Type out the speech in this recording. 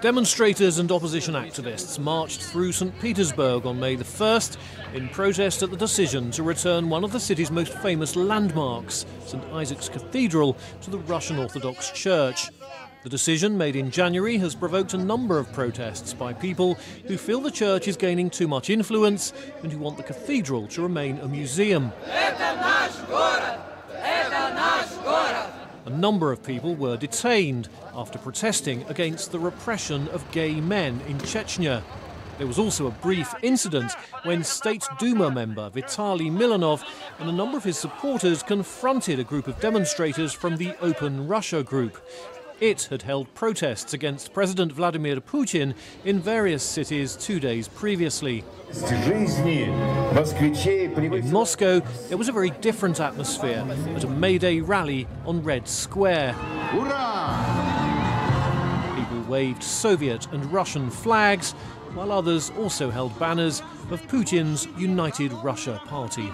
Demonstrators and opposition activists marched through St. Petersburg on May the 1st in protest at the decision to return one of the city's most famous landmarks, St. Isaac's Cathedral, to the Russian Orthodox Church. The decision, made in January, has provoked a number of protests by people who feel the church is gaining too much influence and who want the cathedral to remain a museum. A number of people were detained after protesting against the repression of gay men in Chechnya. There was also a brief incident when State Duma member Vitaly Milanov and a number of his supporters confronted a group of demonstrators from the Open Russia group. It had held protests against President Vladimir Putin in various cities 2 days previously. In Moscow, there was a very different atmosphere at a May Day rally on Red Square. People waved Soviet and Russian flags, while others also held banners of Putin's United Russia Party.